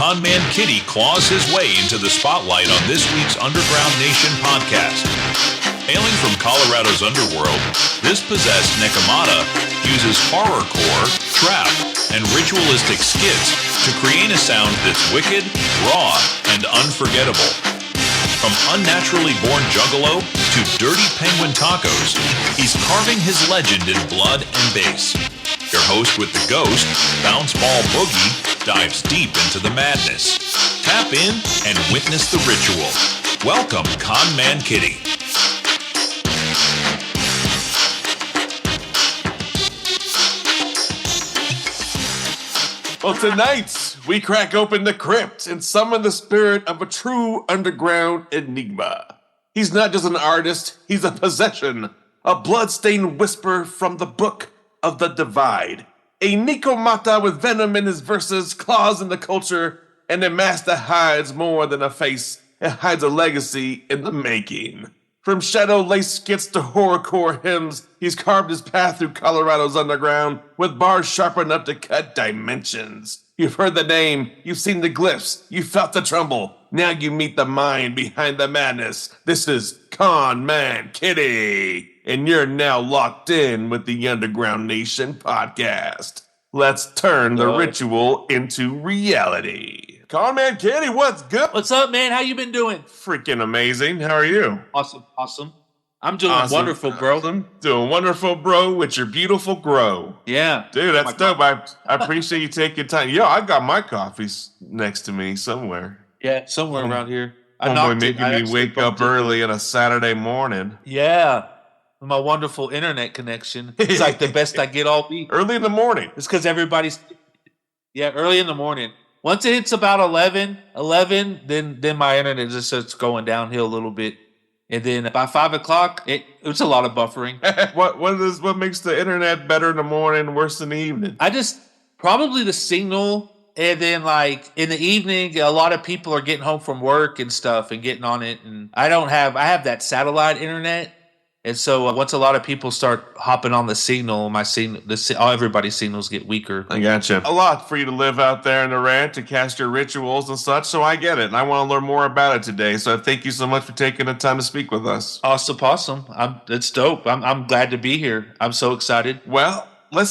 Conman Kitty claws his way into the spotlight on this week's Underground Nation podcast. Hailing from Colorado's underworld, this possessed nekomata uses horrorcore, trap, and ritualistic skits to create a sound that's wicked, raw, and unforgettable. From unnaturally born juggalo to dirty penguin tacos, he's carving his legend in blood and bass. Your host with the ghost, Bounce Ball Boogie, dives deep into the madness. Tap in and witness the ritual. Welcome, Conman Kitty. Well, tonight we crack open the crypt and summon the spirit of a true underground enigma. He's not just an artist, he's a possession, a bloodstained whisper from the book of the divide. A nekomata with venom in his verses, claws in the culture, and a mask that hides more than a face. It hides a legacy in the making. From shadow-laced skits to horrorcore hymns, he's carved his path through Colorado's underground with bars sharp enough to cut dimensions. You've heard the name, you've seen the glyphs, you felt the tremble. Now you meet the mind behind the madness. This is Conman Kitty, and you're now locked in with the Underground Nation podcast. Let's turn the ritual into reality. Conman Kitty, what's good? What's up, man? How you been doing? Freaking amazing. How are you? Awesome. I'm doing wonderful, bro. Awesome. Doing wonderful, bro, with your beautiful grow. Yeah. Dude, that's dope. I appreciate you taking time. Yo, I got my coffees next to me somewhere. Yeah, somewhere around here. Homeboy making me wake up early on a Saturday morning. Yeah. My wonderful internet connection. It's like the best I get all week. Early in the morning. It's because everybody's... Yeah, early in the morning. Once it hits about 11, then my internet just starts going downhill a little bit. And then by 5 o'clock, it's a lot of buffering. What makes the internet better in the morning, worse in the evening? Probably the signal. And then like in the evening, a lot of people are getting home from work and stuff and getting on it. And I have that satellite internet. And so once a lot of people start hopping on the signal, everybody's signals get weaker. I gotcha. A lot for you to live out there in the rant, to cast your rituals and such, so I get it. And I want to learn more about it today. So thank you so much for taking the time to speak with us. Awesome. It's dope. I'm glad to be here. I'm so excited. Well, let's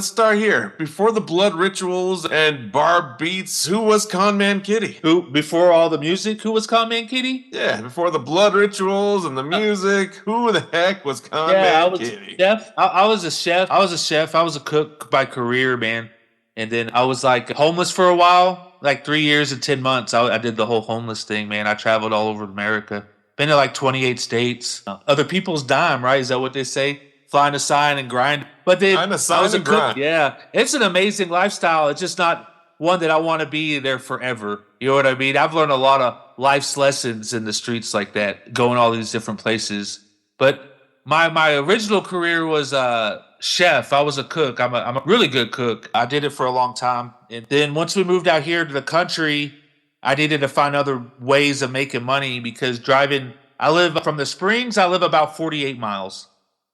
start here. Before the blood rituals and bar beats, who was Conman Kitty? Before all the music, who was Conman Kitty? Yeah, before the blood rituals and the music, who the heck was Conman Kitty? Chef. I was a chef. I was a cook by career, man. And then I was like homeless for a while, like 3 years and 10 months. I did the whole homeless thing, man. I traveled all over America. Been to like 28 states. Other people's dime, right? Is that what they say? Find a sign and grind. But then I was a cook. Yeah, it's an amazing lifestyle. It's just not one that I want to be there forever. You know what I mean? I've learned a lot of life's lessons in the streets like that, going all these different places. But my original career was chef. I was a cook. I'm a really good cook. I did it for a long time. And then once we moved out here to the country, I needed to find other ways of making money because I live from the Springs. I live about 48 miles.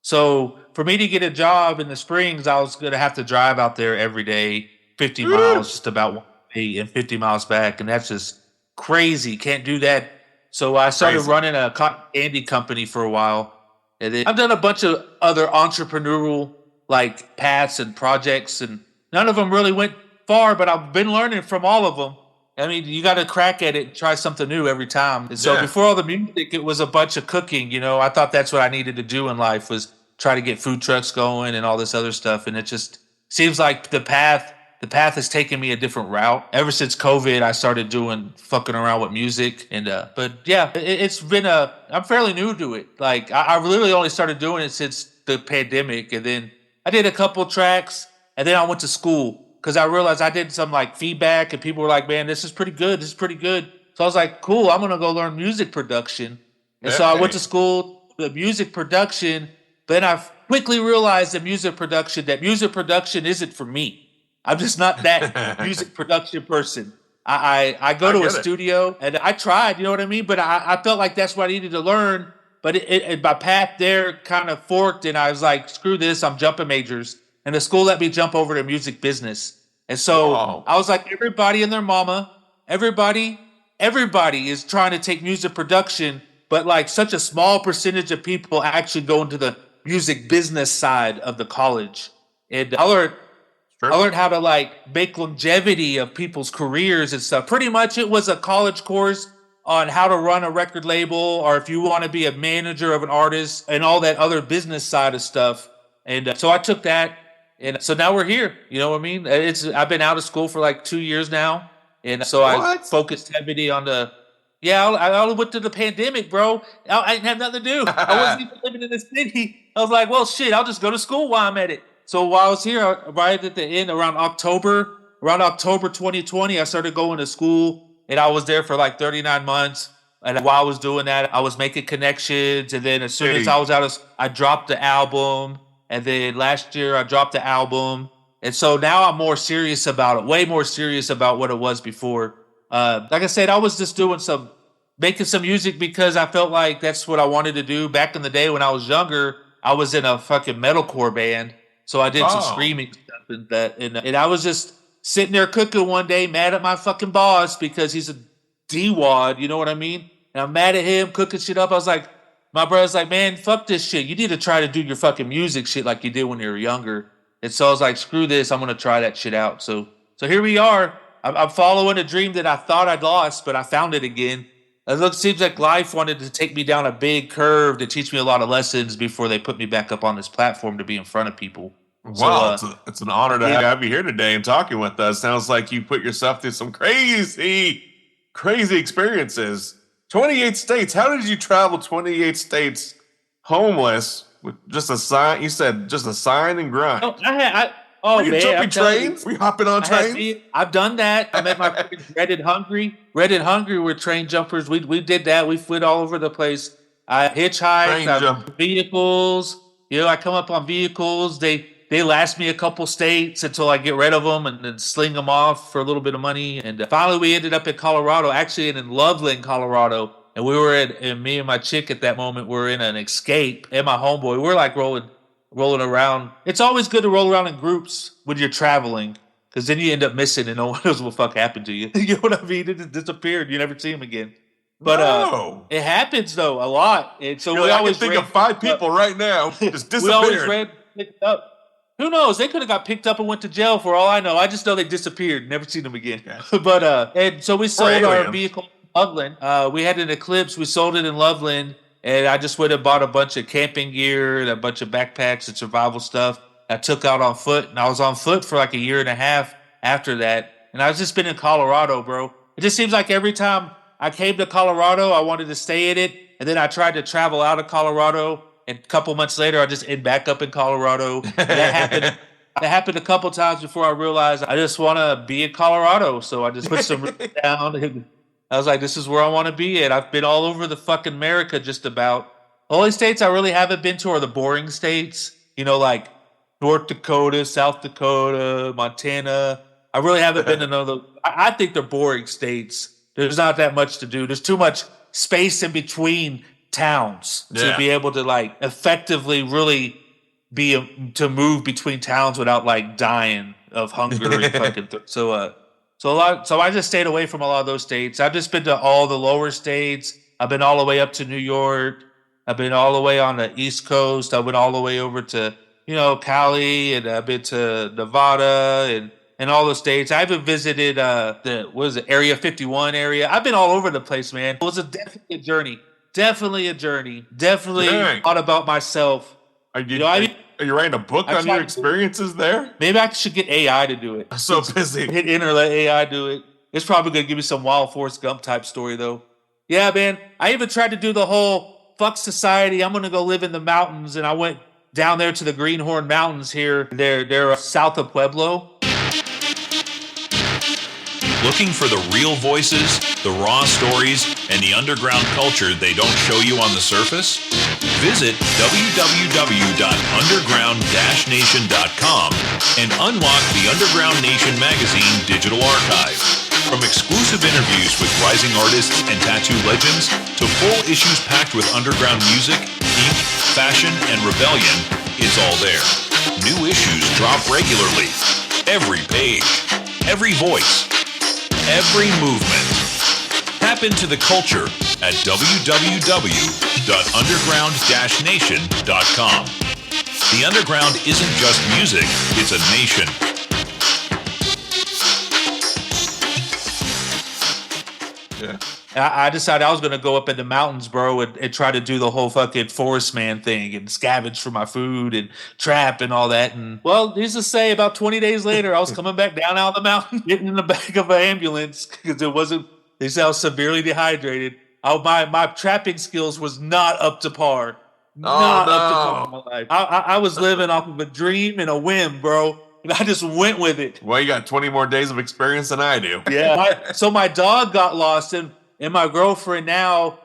So for me to get a job in the Springs, I was going to have to drive out there every day, 50 miles, just about 1 day and 50 miles back. And that's just crazy. Can't do that. So I started running a cotton candy company for a while. And then I've done a bunch of other entrepreneurial like paths and projects, and none of them really went far, but I've been learning from all of them. I mean, you got to crack at it and try something new every time. And so before all the music, it was a bunch of cooking. You know, I thought that's what I needed to do in life, was try to get food trucks going and all this other stuff. And it just seems like the path has taken me a different route. Ever since COVID, I started fucking around with music. And but yeah, I'm fairly new to it. Like I literally only started doing it since the pandemic. And then I did a couple tracks, and then I went to school. Because I realized I did some like feedback and people were like, man, this is pretty good. So I was like, cool, I'm going to go learn music production. And so I went to school, the music production. Then I quickly realized that music production isn't for me. I'm just not that music production person. I go to a studio and I tried, you know what I mean? But I felt like that's what I needed to learn. But my path there kind of forked, and I was like, screw this, I'm jumping majors. And the school let me jump over to music business. And so Wow. I was like, everybody and their mama, everybody is trying to take music production, but like such a small percentage of people actually go into the music business side of the college. And I learned how to like make longevity of people's careers and stuff. Pretty much it was a college course on how to run a record label, or if you want to be a manager of an artist and all that other business side of stuff. And so I took that. And so now we're here. You know what I mean? I've been out of school for like 2 years now. And so I focused heavily on I went to the pandemic, bro. I didn't have nothing to do. I wasn't even living in the city. I was like, well, shit, I'll just go to school while I'm at it. So while I was here, right at the end, around October 2020, I started going to school. And I was there for like 39 months. And while I was doing that, I was making connections. And then as soon as I was out I dropped the album. And then last year I dropped the album. And so now I'm more serious about it, way more serious about what it was before. Like I said, I was just making some music because I felt like that's what I wanted to do. Back in the day when I was younger, I was in a fucking metalcore band. So I did some screaming stuff and that. And I was just sitting there cooking one day, mad at my fucking boss because he's a D-wad, you know what I mean? And I'm mad at him, cooking shit up. I was like, my brother's like, man, fuck this shit. You need to try to do your fucking music shit like you did when you were younger. And so I was like, screw this. I'm going to try that shit out. So here we are. I'm following a dream that I thought I'd lost, but I found it again. It seems like life wanted to take me down a big curve to teach me a lot of lessons before they put me back up on this platform to be in front of people. Wow, so, it's an honor to have you here today and talking with us. Sounds like you put yourself through some crazy experiences. 28 states. How did you travel 28 states homeless with just a sign? You said just a sign and grind. Oh, were you jumping trains? Were you hopping on trains? I've done that. I met my friends Red and Hungry. Red and Hungry were train jumpers. We did that. We flew all over the place. I hitchhiked, vehicles. You know, I come up on vehicles. They last me a couple states until I get rid of them and then sling them off for a little bit of money. And finally, we ended up in Colorado, actually in Loveland, Colorado. And we were and me and my chick at that moment were in an Escape. And my homeboy, we're like rolling around. It's always good to roll around in groups when you're traveling, because then you end up missing and no one knows what the fuck happened to you. You know what I mean? It just disappeared. You never see him again. But it happens though a lot. And so we always think of 5 people right now just disappeared. We always picked up. Who knows? They could have got picked up and went to jail for all I know. I just know they disappeared. Never seen them again. Yeah. And so we sold our vehicle in Loveland. We had an Eclipse. We sold it in Loveland. And I just went and bought a bunch of camping gear and a bunch of backpacks and survival stuff. I took out on foot. And I was on foot for like a year and a half after that. And I've just been in Colorado, bro. It just seems like every time I came to Colorado, I wanted to stay in it. And then I tried to travel out of Colorado. And a couple months later, I just end back up in Colorado. That happened a couple times before I realized I just want to be in Colorado. So I just put some down. And I was like, this is where I want to be. And I've been all over the fucking America just about. The only states I really haven't been to are the boring states. You know, like North Dakota, South Dakota, Montana. I really haven't been to none of those. I think they're boring states. There's not that much to do. There's too much space in between towns to be able to like effectively really to move between towns without like dying of hunger and fucking So I just stayed away from a lot of those states. I've just been to all the lower states. I've been all the way up to New York. I've been all the way on the East Coast. I went all the way over to, you know, Cali, and I've been to Nevada and all the states. I even visited Area 51 area. I've been all over the place, man. It was definitely a journey. Definitely thought about myself. Are you writing a book on your experiences there? Maybe I should get AI to do it. I'm so busy. Hit enter, let AI do it. It's probably going to give me some Wild Forrest Gump type story, though. Yeah, man. I even tried to do the whole fuck society. I'm going to go live in the mountains. And I went down there to the Greenhorn Mountains here. They're south of Pueblo. Looking for the real voices, the raw stories, and the underground culture they don't show you on the surface? Visit www.underground-nation.com and unlock the Underground Nation magazine digital archive. From exclusive interviews with rising artists and tattoo legends to full issues packed with underground music, ink, fashion, and rebellion, it's all there. New issues drop regularly. Every page. every voice, every movement. Tap into the culture at www.underground-nation.com. The underground isn't just music, it's a nation. Yeah. I decided I was going to go up in the mountains, bro, and try to do the whole fucking forest man thing and scavenge for my food and trap and all that. And, well, needless to say, about 20 days later, I was coming back down out of the mountain, getting in the back of an ambulance because they said I was severely dehydrated. My trapping skills was not up to par. Not up to par in my life. I was living off of a dream and a whim, bro. And I just went with it. Well, you got 20 more days of experience than I do. Yeah. So my dog got lost, and my girlfriend now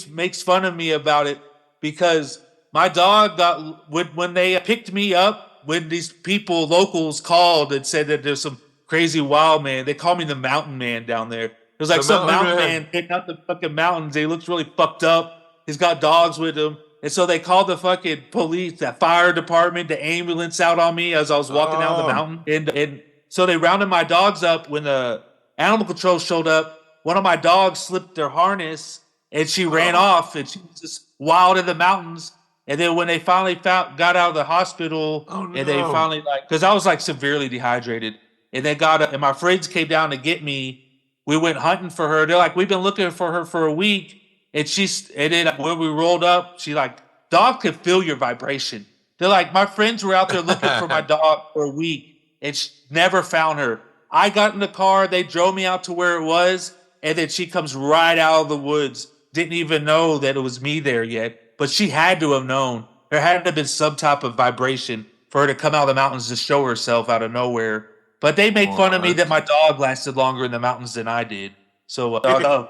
makes fun of me about it because my dog when they picked me up, when these locals called and said that there's some crazy wild man, they call me the mountain man down there. There's like some mountain man hitting up the fucking mountains. He looks really fucked up. He's got dogs with him. And so they called the fucking police, the fire department, the ambulance out on me as I was walking down the mountain. And so they rounded my dogs up. When the animal control showed up, one of my dogs slipped their harness and she ran off, and she was just wild in the mountains. And then when they finally got out of the hospital, and they finally because I was like severely dehydrated, and they and my friends came down to get me. We went hunting for her. They're like, we've been looking for her for a week. And then when we rolled up, she dog could feel your vibration. They're like, my friends were out there looking for my dog for a week and never found her. I got in the car. They drove me out to where it was. And then she comes right out of the woods. Didn't even know that it was me there yet. But she had to have known. There had to have been some type of vibration for her to come out of the mountains to show herself out of nowhere. But they make fun of me that my dog lasted longer in the mountains than I did. So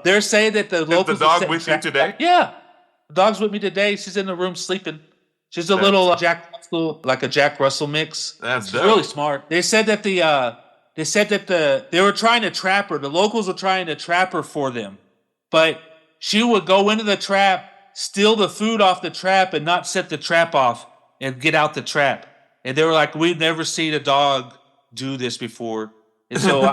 they're saying that the locals. Is the dog with you today? Yeah, the dog's with me today. She's in the room sleeping. She's a little Jack Russell, like a Jack Russell mix. That's She's really smart. They said that they were trying to trap her. The locals were trying to trap her for them, but she would go into the trap, steal the food off the trap, and not set the trap off and get out the trap. And they were like, "We've never seen a dog do this before." And so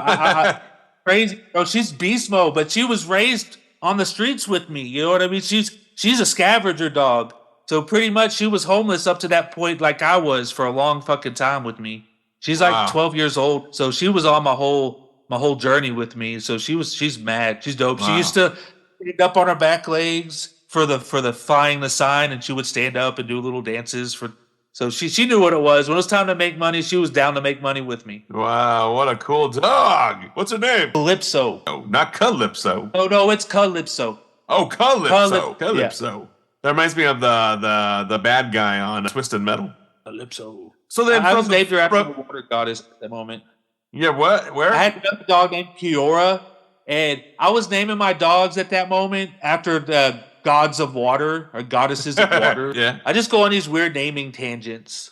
crazy, bro. She's beast mode, but she was raised on the streets with me. You know what I mean? She's a scavenger dog. So pretty much she was homeless up to that point, like I was for a long fucking time with me. She's like 12 years old, so she was on my whole journey with me. So she's mad. She's dope. Wow. She used to stand up on her back legs for the flying the sign, and she would stand up and do little dances for. So she knew what it was. When it was time to make money, she was down to make money with me. Wow, what a cool dog. What's her name? Calypso. No, not Calypso. No, it's Calypso. Oh, Calypso. Calypso. Yeah. That reminds me of the bad guy on Twisted Metal. Calypso. So then I was named her after the water goddess at that moment. Yeah, what? Where? I had a dog named Kiora, and I was naming my dogs at that moment after the gods of water or goddesses of water. Yeah. I just go on these weird naming tangents.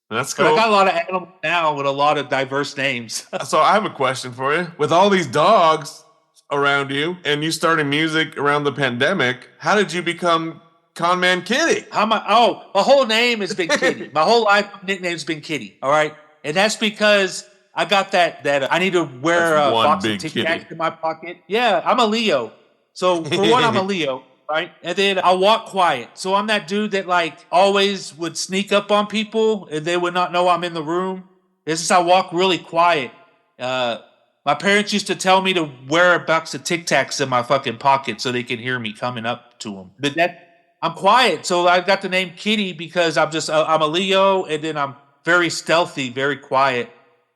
That's cool. But I got a lot of animals now with a lot of diverse names. So I have a question for you. With all these dogs around you and you starting music around the pandemic, how did you become Conman Kitty? My whole name has been Kitty. My whole life nickname's been Kitty. All right. And that's because I got that I need to wear a box of Tic Tacs in my pocket. Yeah, I'm a Leo. So for one, I'm a Leo. Right. And then I walk quiet. So I'm that dude that always would sneak up on people and they would not know I'm in the room. This is I walk really quiet. My parents used to tell me to wear a box of Tic Tacs in my fucking pocket so they can hear me coming up to them. But I'm quiet. So I got the name Kitty because I'm a Leo, and then I'm very stealthy, very quiet.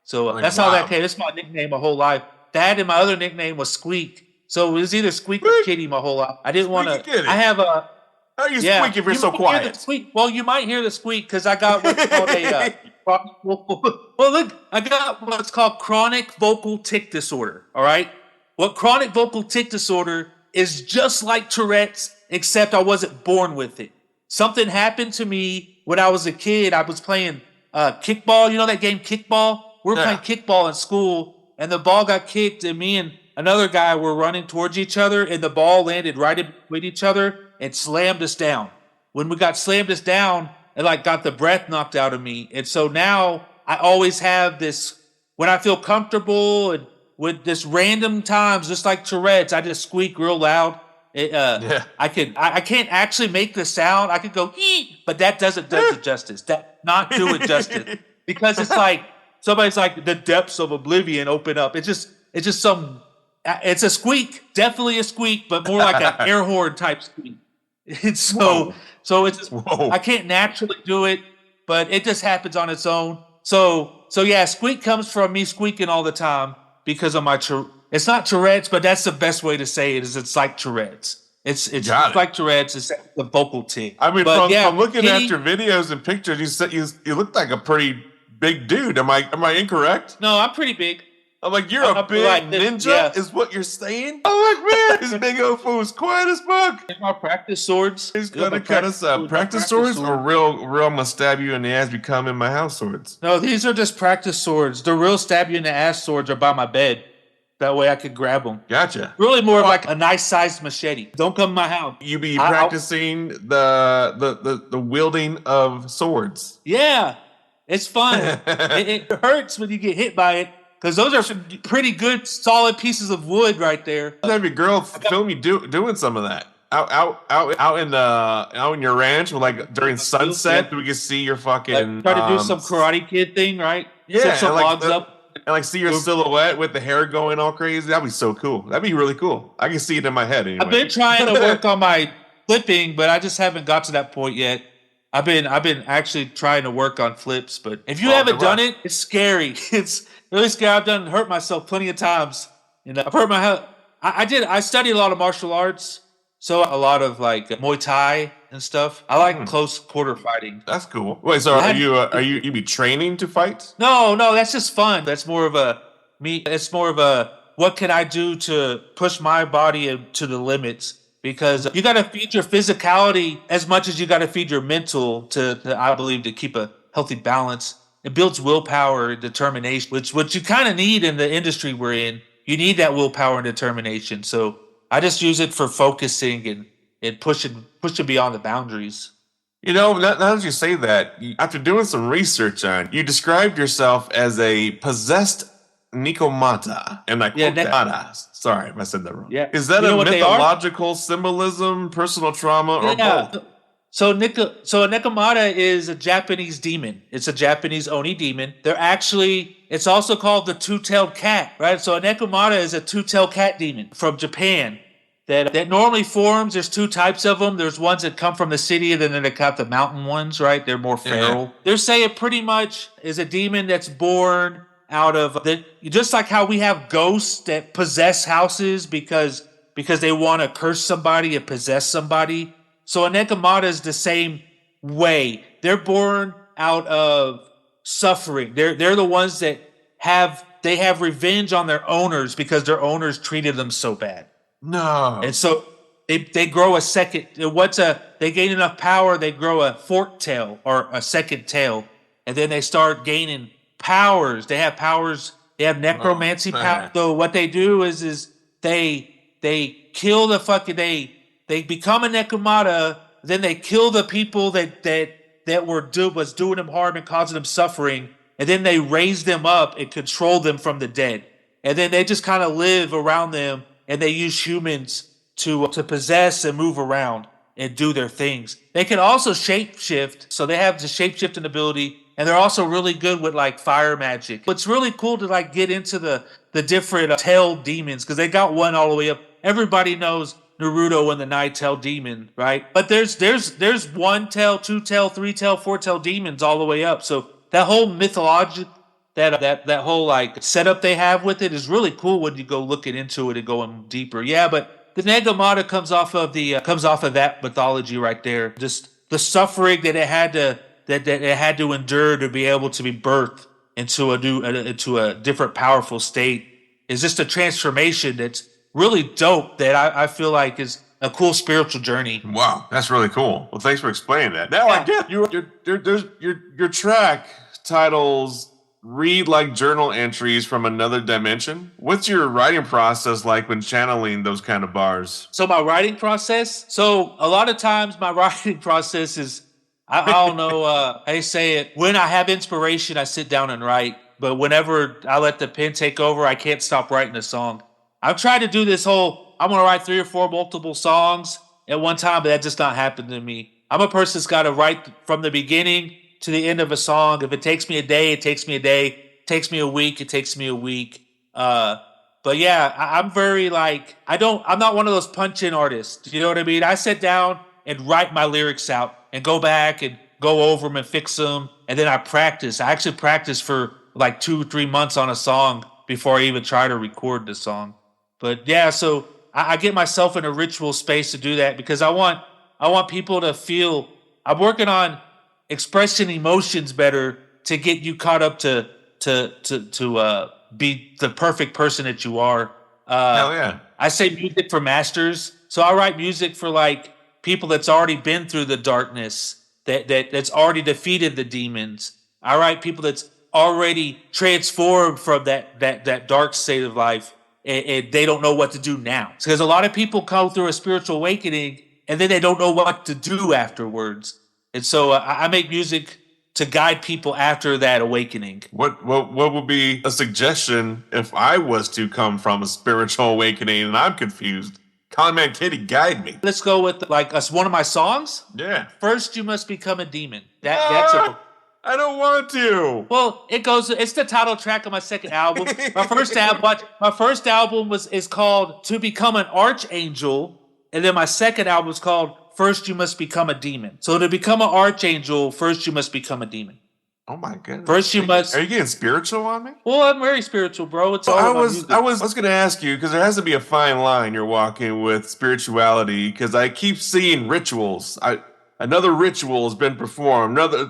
So that's how that came. That's my nickname my whole life. That and my other nickname was Squeak. So it was either Squeak or Kitty my whole life. I didn't want to. I have a. How do you squeak if you're so quiet? Squeak. Well, you might hear the squeak because I got what's called a. Well, look, I got what's called chronic vocal tic disorder. All right, what chronic vocal tic disorder is just like Tourette's, except I wasn't born with it. Something happened to me when I was a kid. I was playing kickball. You know that game, kickball? We were playing kickball in school, and the ball got kicked, and me and another guy were running towards each other, and the ball landed right in between each other and slammed us down. When we got slammed us down, it got the breath knocked out of me. And so now I always have this, when I feel comfortable and with this random times, just like Tourette's, I just squeak real loud. I can't actually make the sound. I could go eat, but that doesn't does it justice. That not do it justice because it's like somebody's like the depths of oblivion open up. It's just some. It's a squeak, definitely a squeak, but more like an air horn type squeak. It's so it's I can't naturally do it, but it just happens on its own. So yeah, squeak comes from me squeaking all the time because of my it's not Tourette's, but that's the best way to say it. Is it's like Tourette's. It's like Tourette's. It's the vocal tick. I mean, from looking at your videos and pictures, you look like a pretty big dude. Am I incorrect? No, I'm pretty big. I'm like, you're a big ninja, is what you're saying? I'm like, man, this big old fool's quiet as fuck. My practice swords. He's gonna cut us up. Practice swords or real, I'm gonna stab you in the ass become in my house swords? No, these are just practice swords. The real stab you in the ass swords are by my bed. That way I could grab them. Gotcha. Really more of like a nice sized machete. Don't come to my house. You be practicing the wielding of swords. Yeah, it's fun. it hurts when you get hit by it. Because those are some pretty good, solid pieces of wood right there. Have your girl film you doing some of that out in your ranch, like during sunset, we can see your fucking. Try to do some Karate Kid thing, right? Yeah, set some logs up and like see your silhouette with the hair going all crazy. That'd be so cool. That'd be really cool. I can see it in my head. Anyway. I've been trying to work on my flipping, but I just haven't got to that point yet. I've been actually trying to work on flips, but if you haven't done it, it's scary. It's really scary. I've hurt myself plenty of times. I've hurt my head. I studied a lot of martial arts, so a lot of like Muay Thai and stuff. I like close quarter fighting. That's cool. Wait, so are you be training to fight? No, that's just fun. That's more of a It's more of a what can I do to push my body to the limits. Because you got to feed your physicality as much as you got to feed your mental I believe, to keep a healthy balance. It builds willpower and determination, which you kind of need in the industry we're in. You need that willpower and determination. So I just use it for focusing and pushing beyond the boundaries. Now that you say that, after doing some research you described yourself as a possessed nekomata. And sorry if I said that wrong. Yeah. Is that a mythological symbolism, personal trauma, or both? So a nekomata is a Japanese demon. It's a Japanese oni demon. It's also called the two-tailed cat, right? So a nekomata is a two-tailed cat demon from Japan that normally forms. There's two types of them. There's ones that come from the city, and then they got the mountain ones, right? They're more feral. Yeah. They're saying pretty much is a demon that's born out of just like how we have ghosts that possess houses because they want to curse somebody and possess somebody. So a nekomata is the same way. They're born out of suffering. They're the ones that have revenge on their owners because their owners treated them so bad. No. And so they grow a second. They gain enough power. They grow a forked tail or a second tail, and then they start gaining powers. They have powers. They have necromancy power. So what they do is they kill the fucking they become a nekomata. Then they kill the people that was doing them harm and causing them suffering, and then they raise them up and control them from the dead. And then they just kind of live around them, and they use humans to possess and move around and do their things. They can also shapeshift, so they have the shapeshifting ability. And they're also really good with like fire magic. It's really cool to like get into the different tailed demons because they got one all the way up. Everybody knows Naruto and the nine-tailed demon, right? But there's one tail, two tail, three tail, four tail demons all the way up. So that whole mythology, that whole like setup they have with it is really cool when you go looking into it and going deeper. Yeah, but the nekomata comes off of that mythology right there. Just the suffering that it had to endure to be able to be birthed into a different powerful state is just a transformation that's really dope that I feel like is a cool spiritual journey. Wow, that's really cool. Well, thanks for explaining that. Now I get your track titles read like journal entries from another dimension. What's your writing process like when channeling those kind of bars? So my writing process. So a lot of times my writing process is I don't know how you say it. When I have inspiration, I sit down and write. but whenever I let the pen take over, I can't stop writing a song. I've tried to do this whole, I'm going to write 3 or 4 multiple songs at one time, but that just not happened to me. I'm a person that's got to write from the beginning to the end of a song. If it takes me a day, it takes me a day. It takes me a week, it takes me a week. But yeah, I'm very like, I'm not one of those punch-in artists. You know what I mean? I sit down and write my lyrics out and go back and go over them and fix them. And then I practice. I actually practice for like 2 or 3 months on a song before I even try to record the song. But yeah, so I get myself in a ritual space to do that because I want people to feel. I'm working on expressing emotions better to get you caught up to be the perfect person that you are. Hell yeah! I say music for masters, so I write music for like people that's already been through the darkness, that's already defeated the demons. I write people that's already transformed from that dark state of life, and they don't know what to do now. Because a lot of people go through a spiritual awakening, and then they don't know what to do afterwards. And so I make music to guide people after that awakening. What would be a suggestion if I was to come from a spiritual awakening and I'm confused? Conman Kitty, guide me. Let's go with like one of my songs. Yeah. First, you must become a demon. That's a. I don't want to. Well, it goes. It's the title track of my second album. My first album is called "To Become an Archangel," and then my second album is called "First You Must Become a Demon." So to become an archangel, first you must become a demon. Oh my goodness! First you must. Are you getting spiritual on me? Well, I'm very spiritual, bro. It's all I about music. was going to ask you because there has to be a fine line you're walking with spirituality. Because I keep seeing rituals. Another ritual has been performed. I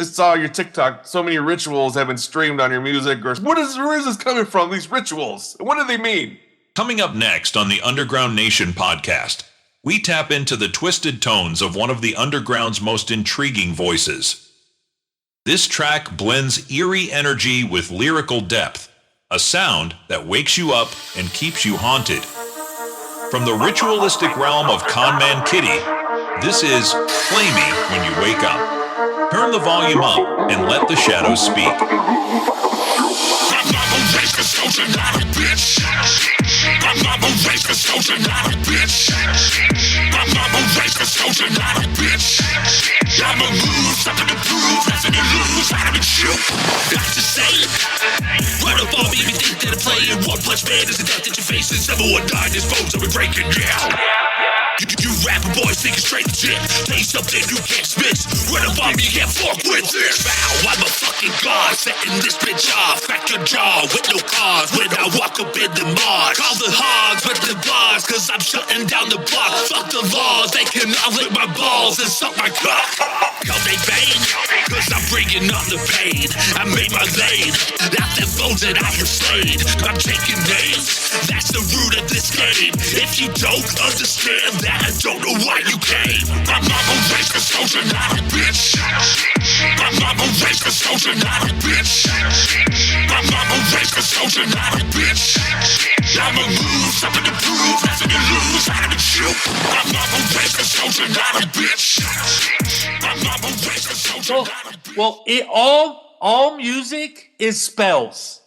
saw your TikTok. So many rituals have been streamed on your music. Or where is this coming from? These rituals. What do they mean? Coming up next on the Underground Nation podcast, we tap into the twisted tones of one of the underground's most intriguing voices. This track blends eerie energy with lyrical depth, a sound that wakes you up and keeps you haunted. From the ritualistic realm of Conman Kitty, this is Play Me When You Wake Up. Turn the volume up and let the shadows speak. I'ma lose, something to prove, nothing to lose, how to shoot. Not to say, run up on me if you think that I'm playing. One punch man is the death that you're facing. 719 is foes that we're breaking down. You rapper boys thinking straight shit. Say something you can't spit. Run up on me, you can't fuck with this. Bow, I'm a fucking god, setting this bitch off. Crack your jaw with no cause when I walk up in the mud. Call the hogs with the bars, cause I'm shutting down the block. Fuck the laws, they can all lick my balls and suck my cock. Call they bane, cause I'm bringing on the pain. I made my lane, not the foes that I have slain. I'm taking names, that's the root of this game. If you don't understand that, I don't know why you came. My mama raised a soldier, not a bitch. My mama raised a soldier, not a bitch. My mama raised a soldier, not a bitch. I'ma lose, something to prove, nothing to lose, how to shoot. My mama raised a soldier, not a bitch. My mama raised a soldier, not a bitch. Well, all music is spells.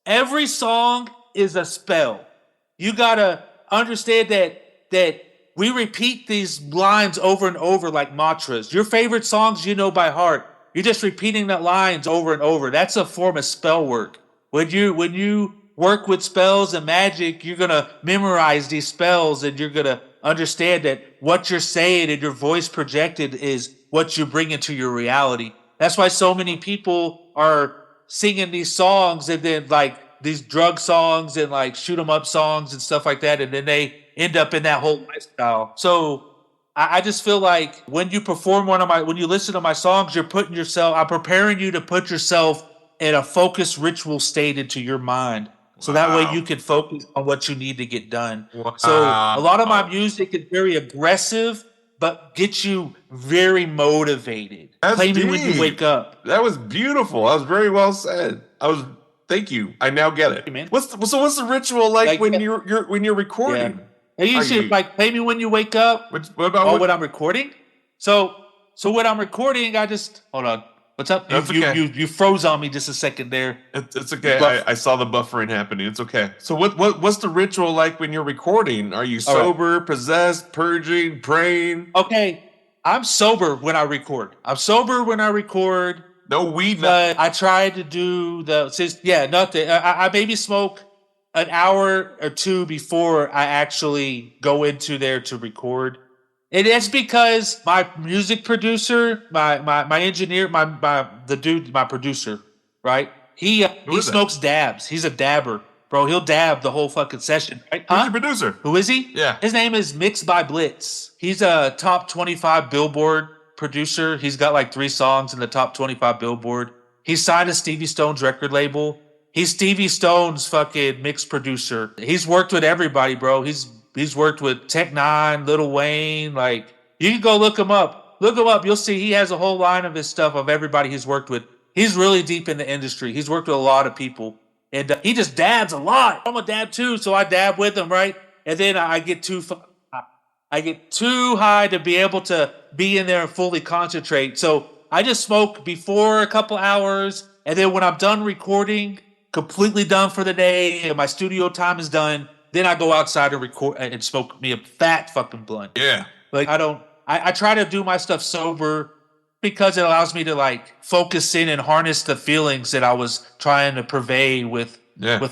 Every song is a spell. You gotta understand that we repeat these lines over and over like mantras. Your favorite songs you know by heart. You're just repeating the lines over and over. That's a form of spell work. When you work with spells and magic, you're gonna memorize these spells and you're gonna understand that what you're saying and your voice projected is what you bring into your reality. That's why so many people are singing these songs and then like these drug songs and like shoot 'em up songs and stuff like that, and then they end up in that whole lifestyle. So I just feel like when you perform when you listen to my songs, I'm preparing you to put yourself in a focused ritual state into your mind. So that way you can focus on what you need to get done. Wow. So a lot of my music is very aggressive, but gets you very motivated. That's Play me when deep. you wake up. That was beautiful. That was very well said. Thank you. I now get it. Hey, man. What's the ritual like when yeah. you're recording? Yeah. And you should like play me when you wake up. What about when I'm recording? So when I'm recording, I just hold on. What's up? That's okay. You froze on me just a second there. It's okay. I saw the buffering happening. It's okay. So what's the ritual like when you're recording? Are you sober, possessed, purging, praying? Okay, I'm sober when I record. No weed. But I try to do nothing. I maybe smoke an hour or two before I actually go into there to record. And it's because my music producer, my engineer, my producer, right? He smokes dabs. He's a dabber, bro. He'll dab the whole fucking session. Right? Who's your producer? Who is he? Yeah. His name is Mixed by Blitz. He's a top 25 Billboard producer. He's got like 3 songs in the top 25 Billboard. He's signed to Stevie Stone's record label. He's Stevie Stone's fucking mix producer. He's worked with everybody, bro. He's worked with Tech Nine, Lil Wayne. Like, you can go look him up. You'll see he has a whole line of his stuff of everybody he's worked with. He's really deep in the industry. He's worked with a lot of people. And he just dabs a lot. I'm a dab too, so I dab with him, right? And then I get too high to be able to be in there and fully concentrate. So I just smoke before a couple hours. And then when I'm done recording, completely done for the day, and my studio time is done, then I go outside and record and smoke me a fat fucking blunt. Yeah. Like I try to do my stuff sober because it allows me to like focus in and harness the feelings that I was trying to purvey with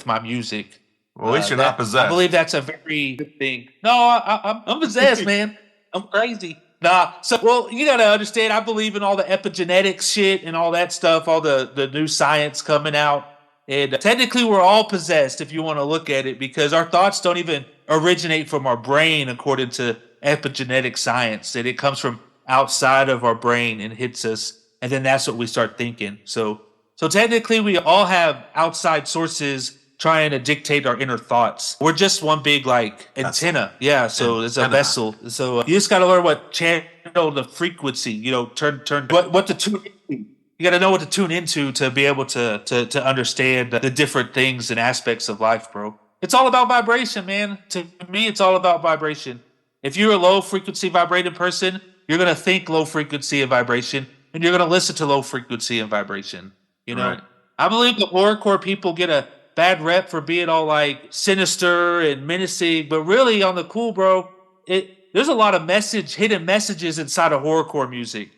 my music. Well, at least you're not possessed. I believe that's a very good thing. No, I'm possessed, man. I'm crazy. Well, you gotta understand, I believe in all the epigenetics shit and all that stuff, all the new science coming out. And technically, we're all possessed if you want to look at it, because our thoughts don't even originate from our brain, according to epigenetic science. That it comes from outside of our brain and hits us, and then that's what we start thinking. So technically, we all have outside sources trying to dictate our inner thoughts. We're just one big like antenna. Yeah. So it's a vessel. So you just got to learn what channel the frequency. You know, turn what to tune into. You got to know what to tune into to be able to understand the different things and aspects of life, bro. It's all about vibration, man. To me, it's all about vibration. If you're a low frequency vibrating person, you're going to think low frequency and vibration, and you're going to listen to low frequency and vibration. You know, right. I believe the horrorcore people get a bad rep for being all like sinister and menacing, but really on the cool, bro, there's a lot of hidden messages inside of horrorcore music.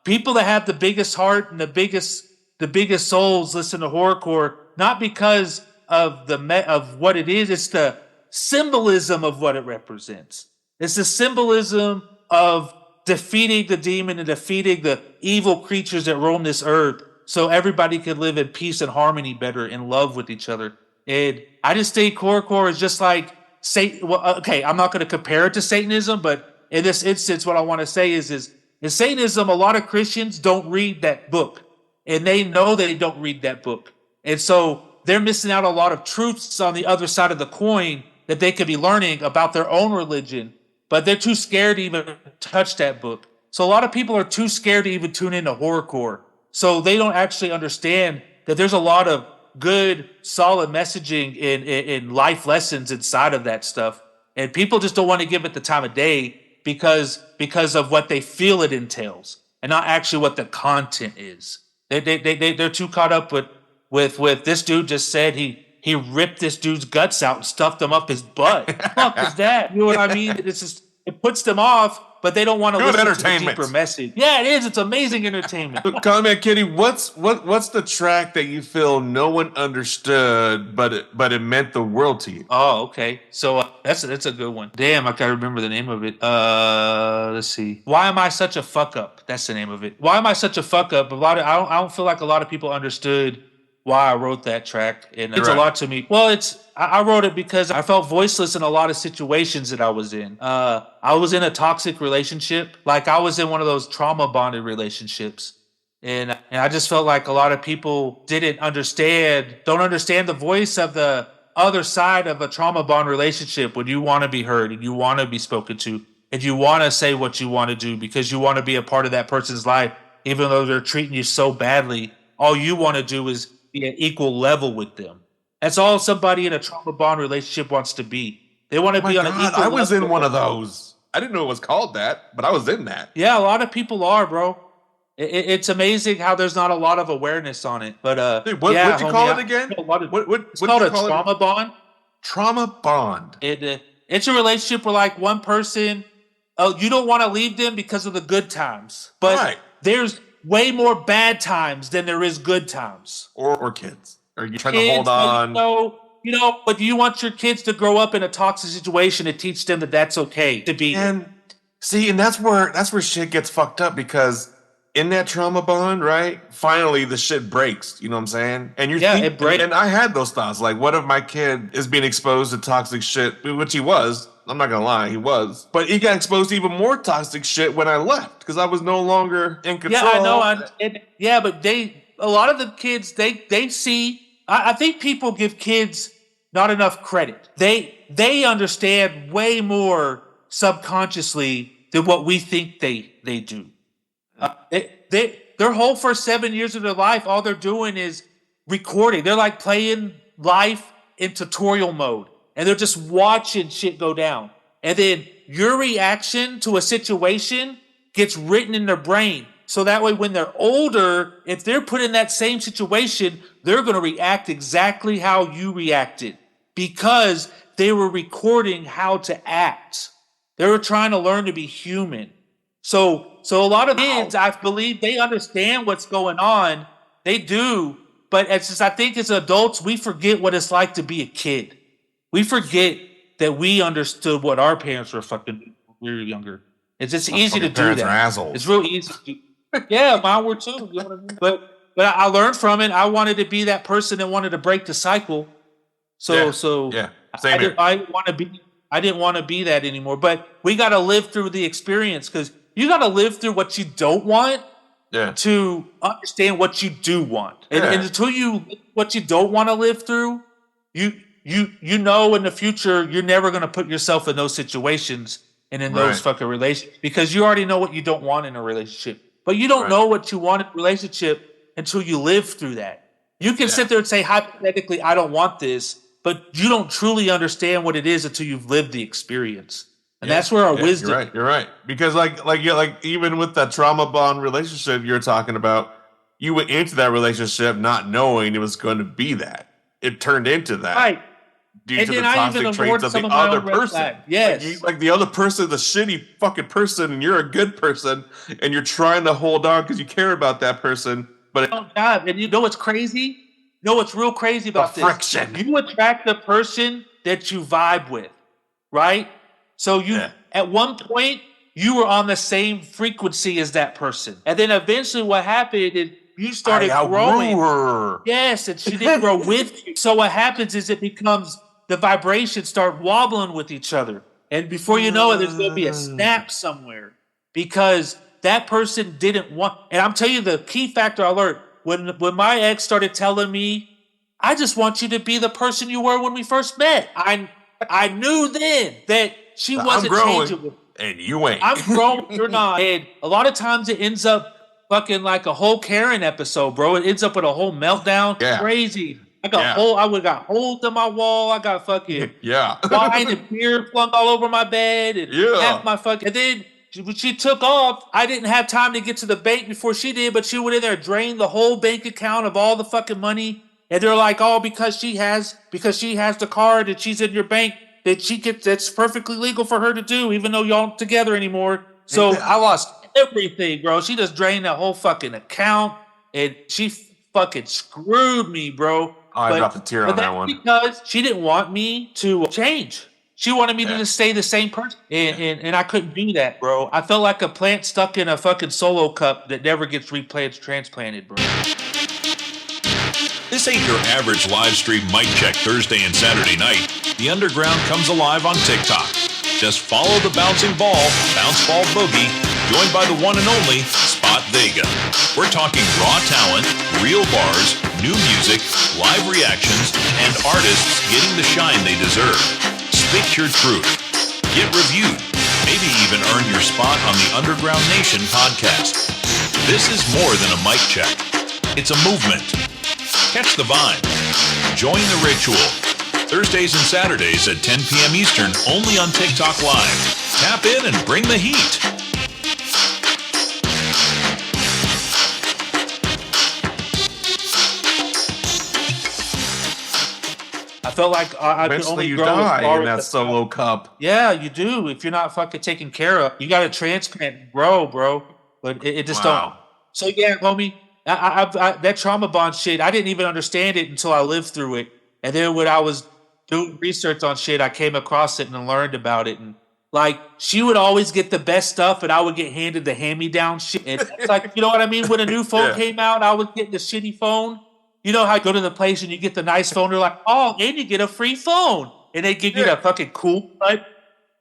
People that have the biggest heart and the biggest souls listen to horrorcore, not because of of what it is. It's the symbolism of what it represents. It's the symbolism of defeating the demon and defeating the evil creatures that roam this earth, so everybody can live in peace and harmony better, in love with each other. And I just think horrorcore is just like Satan. Well, okay, I'm not going to compare it to Satanism, but in this instance, what I want to say is in Satanism, a lot of Christians don't read that book, and they know they don't read that book. And so they're missing out on a lot of truths on the other side of the coin that they could be learning about their own religion, but they're too scared to even touch that book. So a lot of people are too scared to even tune into horrorcore. So they don't actually understand that there's a lot of good, solid messaging in life lessons inside of that stuff. And people just don't want to give it the time of day because of what they feel it entails, and not actually what the content is. They're too caught up with this dude just said he ripped this dude's guts out and stuffed them up his butt. Fuck is that? You know what I mean? It's just, it puts them off, but they don't want to listen to the deeper message. Yeah, it is. It's amazing entertainment. So, Conman Kitty, what's the track that you feel no one understood, but it meant the world to you? Oh, okay. So that's a good one. Damn, I gotta remember the name of it. Let's see. Why Am I Such a Fuck Up? That's the name of it. Why Am I Such a Fuck Up? I don't feel like a lot of people understood why I wrote that track, and it's a lot to me. Well, I wrote it because I felt voiceless in a lot of situations that I was in. I was in a toxic relationship, like I was in one of those trauma bonded relationships, and I just felt like a lot of people don't understand the voice of the other side of a trauma bond relationship, when you want to be heard and you want to be spoken to and you want to say what you want to do because you want to be a part of that person's life, even though they're treating you so badly. All you want to do is be at equal level with them. That's all somebody in a trauma bond relationship wants to be. They want to be on an equal level. I was in one of those. I didn't know it was called that, but I was in that. Yeah, a lot of people are, bro. It's amazing how there's not a lot of awareness on it. But Dude, what'd you call it again? It's called a trauma bond. Trauma bond. It's a relationship where like one person, you don't want to leave them because of the good times, but there's way more bad times than there is good times. Or kids. Are you trying to hold on? But you want your kids to grow up in a toxic situation to teach them that that's okay to be. And that's where shit gets fucked up, because in that trauma bond, right? Finally, the shit breaks. You know what I'm saying? And it breaks. And I had those thoughts. Like, what if my kid is being exposed to toxic shit, which he was. I'm not gonna lie, he was. But he got exposed to even more toxic shit when I left, because I was no longer in control. Yeah, I know. But a lot of the kids, they see. I think people give kids not enough credit. They understand way more subconsciously than what we think they do. Their whole first 7 years of their life, all they're doing is recording. They're like playing life in tutorial mode, and they're just watching shit go down. And then your reaction to a situation gets written in their brain. So that way, when they're older, if they're put in that same situation, they're going to react exactly how you reacted, because they were recording how to act. They were trying to learn to be human. So a lot of kids, I believe, they understand what's going on. They do. But I think as adults, we forget what it's like to be a kid. We forget that we understood what our parents were fucking when we were younger. It's just easy to do parents that. Are assholes. It's real easy to do. Yeah, mine were too. You know what I mean? But I learned from it. I wanted to be that person that wanted to break the cycle. So Same here. I didn't want to be that anymore. But we got to live through the experience, because you got to live through what you don't want to understand what you do want. And until you what you don't want to live through, you know in the future you're never going to put yourself in those situations and in those fucking relationships, because you already know what you don't want in a relationship. But you don't know what you want in a relationship until you live through that. You can sit there and say, hypothetically, I don't want this, but you don't truly understand what it is until you've lived the experience. And that's where our wisdom. You're right. Because like even with that trauma bond relationship you're talking about, you went into that relationship not knowing it was going to be that. It turned into that. Right. Due to the toxic traits of the other person. Yes. Like the other person, the shitty fucking person, and you're a good person, and you're trying to hold on because you care about that person. But and you know what's crazy? You know what's real crazy about the friction. You attract the person that you vibe with, right? So at one point, you were on the same frequency as that person. And then eventually what happened is you started growing. Her. Yes, and she didn't grow with you. So what happens is it becomes the vibrations start wobbling with each other. And before you know it, there's going to be a snap somewhere, because that person didn't want. And I'm telling you, the key factor I learned when my ex started telling me, I just want you to be the person you were when we first met. I knew then that she wasn't changing with me. And you ain't. I'm growing, you're not. And a lot of times it ends up fucking like a whole Karen episode, bro. It ends up with a whole meltdown. Yeah. Crazy. I would got holes in my wall. I got fucking wine and beer flung all over my bed, and half my fucking. And then when she took off, I didn't have time to get to the bank before she did, but she went in there, drained the whole bank account of all the fucking money, and they're like, "Oh, because she has the card and she's in your bank, that's perfectly legal for her to do, even though y'all aren't together anymore." So I lost everything, bro. She just drained that whole fucking account, and she fucking screwed me, bro. I dropped a tear on that one. Because she didn't want me to change. She wanted me to just stay the same person. And I couldn't do that, bro. I felt like a plant stuck in a fucking Solo cup that never gets transplanted, bro. This ain't your average live stream mic check Thursday and Saturday night. The Underground comes alive on TikTok. Just follow the bouncing ball, Bounce Ball Boogie, joined by the one and only Spot Vega. We're talking raw talent, real bars, new music, live reactions, and artists getting the shine they deserve. Spit your truth. Get reviewed. Maybe even earn your spot on the Underground Nation podcast. This is more than a mic check. It's a movement. Catch the vibe. Join the ritual. Thursdays and Saturdays at 10 p.m. Eastern, only on TikTok Live. Tap in and bring the heat. felt like I could Eventually only you grow die as far in that as solo cup. yeah, you do. If you're not fucking taken care of, you got to transplant and grow, bro. But it just don't. Wow. So yeah, homie, that trauma bond shit, I didn't even understand it until I lived through it. And then when I was doing research on shit, I came across it and learned about it. And like, she would always get the best stuff, and I would get handed the hand-me-down shit. And it's like, you know what I mean? When a new phone Yeah. came out, I was getting the shitty phone. You know how you go to the place and you get the nice phone? They're like, oh, and you get a free phone. And they give you Yeah. that fucking cool, like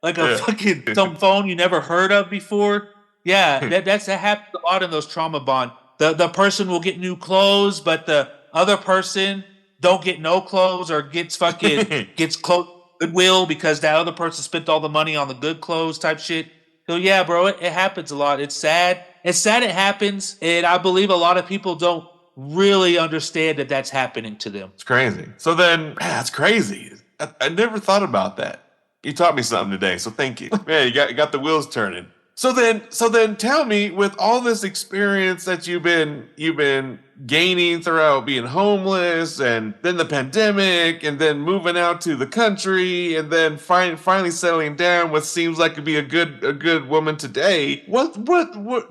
a fucking some phone you never heard of before. Yeah, that happens a lot in those trauma bond. The person will get new clothes, but the other person don't get no clothes or gets clothes Goodwill because that other person spent all the money on the good clothes type shit. So yeah, bro, it happens a lot. It's sad. It's sad it happens, and I believe a lot of people don't really understand that that's happening to them. It's crazy. So then, man, that's crazy. I never thought about that. You taught me something today, so thank you. Man, you got the wheels turning. So then tell me, with all this experience that you've been gaining throughout being homeless, and then the pandemic, and then moving out to the country, and then finally settling down what seems like to be a good woman today. What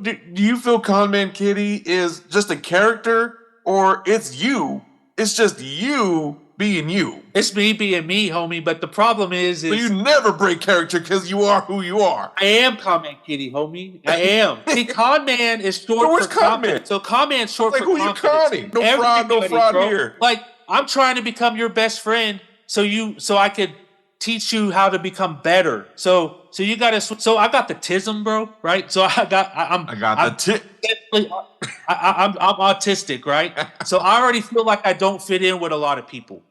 do you feel Conman Kitty is just a character, or it's you? It's just you being you. It's me being me, homie. But the problem is But you never break character because you are who you are. I am Conman Kitty, homie. I am. See, Conman is short where's for confidence. So Conman's short Like, for who you confidence. conning? No fraud bro. here. Like, I'm trying to become your best friend, so I could teach you how to become better. So you got to. So I got the tism, bro. Right. So I'm autistic, right? So I already feel like I don't fit in with a lot of people.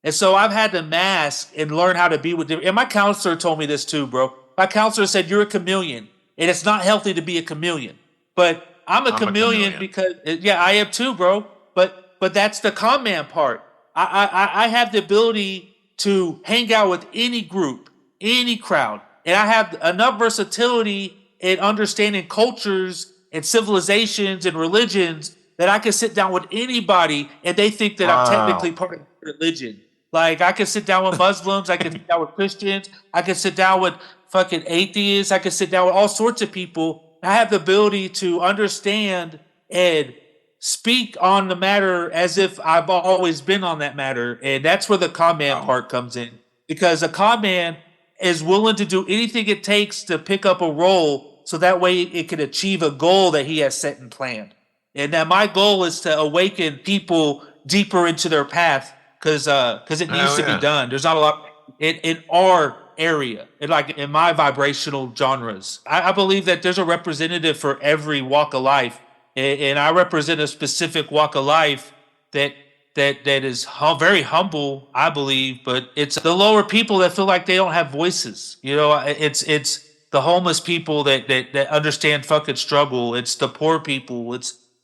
And so I've had to mask and learn how to be with them. And my counselor told me this too, bro. My counselor said, you're a chameleon. And it's not healthy to be a chameleon. But I'm a chameleon because, yeah, I am too, bro. But that's the Conman part. I have the ability to hang out with any group, any crowd. And I have enough versatility in understanding cultures and civilizations and religions that I can sit down with anybody and they think that I'm technically part of the religion. Like, I can sit down with Muslims, I can sit down with Christians, I can sit down with fucking atheists, I can sit down with all sorts of people. I have the ability to understand and speak on the matter as if I've always been on that matter. And that's where the Conman part comes in. Because a Conman is willing to do anything it takes to pick up a role so that way it can achieve a goal that he has set and planned. And now my goal is to awaken people deeper into their path because it needs to be done. There's not a lot in our area, in my vibrational genres. I believe that there's a representative for every walk of life, and I represent a specific walk of life that is very humble, I believe, but it's the lower people that feel like they don't have voices. You know, it's the homeless people that understand fucking struggle. It's the poor people.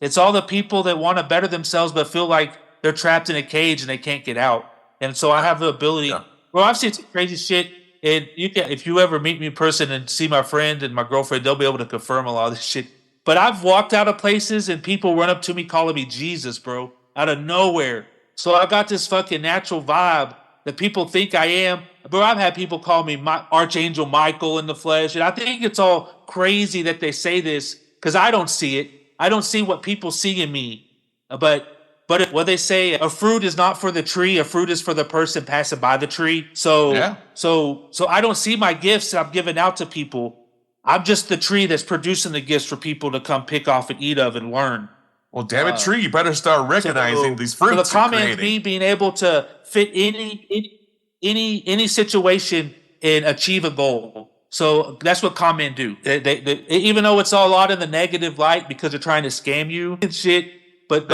It's all the people that want to better themselves but feel like they're trapped in a cage and they can't get out. And so I have the ability. Yeah. Well, I've seen some crazy shit. And if you ever meet me in person and see my friend and my girlfriend, they'll be able to confirm a lot of this shit. But I've walked out of places and people run up to me calling me Jesus, bro, out of nowhere. So I got this fucking natural vibe that people think I am. Bro, I've had people call me Archangel Michael in the flesh. And I think it's all crazy that they say this because I don't see it. I don't see what people see in me. But what they say, a fruit is not for the tree, a fruit is for the person passing by the tree. So I don't see my gifts that I'm giving out to people. I'm just the tree that's producing the gifts for people to come pick off and eat of and learn. Well, damn it, tree, you better start recognizing these fruits. So the comment is me being able to fit any situation and achieve a goal. So that's what Conman do. They even though it's all a lot in the negative light because they're trying to scam you and shit. But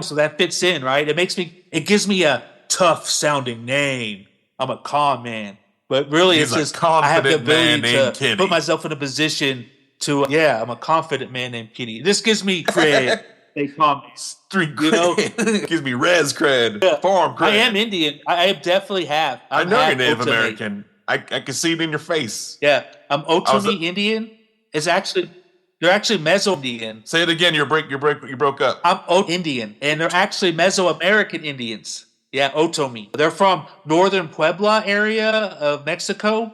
so that fits in, right? It gives me a tough sounding name. I'm a Conman, but really it's just I have the ability to put myself in a position to I'm a confident man named Kitty. This gives me cred. They call me street cred. Gives me res cred, farm cred. I am Indian. I definitely have. I know you're Native American. I can see it in your face. Yeah, I'm Otomi Indian. They're actually Meso-Indian. Say it again. You broke up. I'm Indian, and they're actually Mesoamerican Indians. Yeah, Otomi. They're from northern Puebla area of Mexico.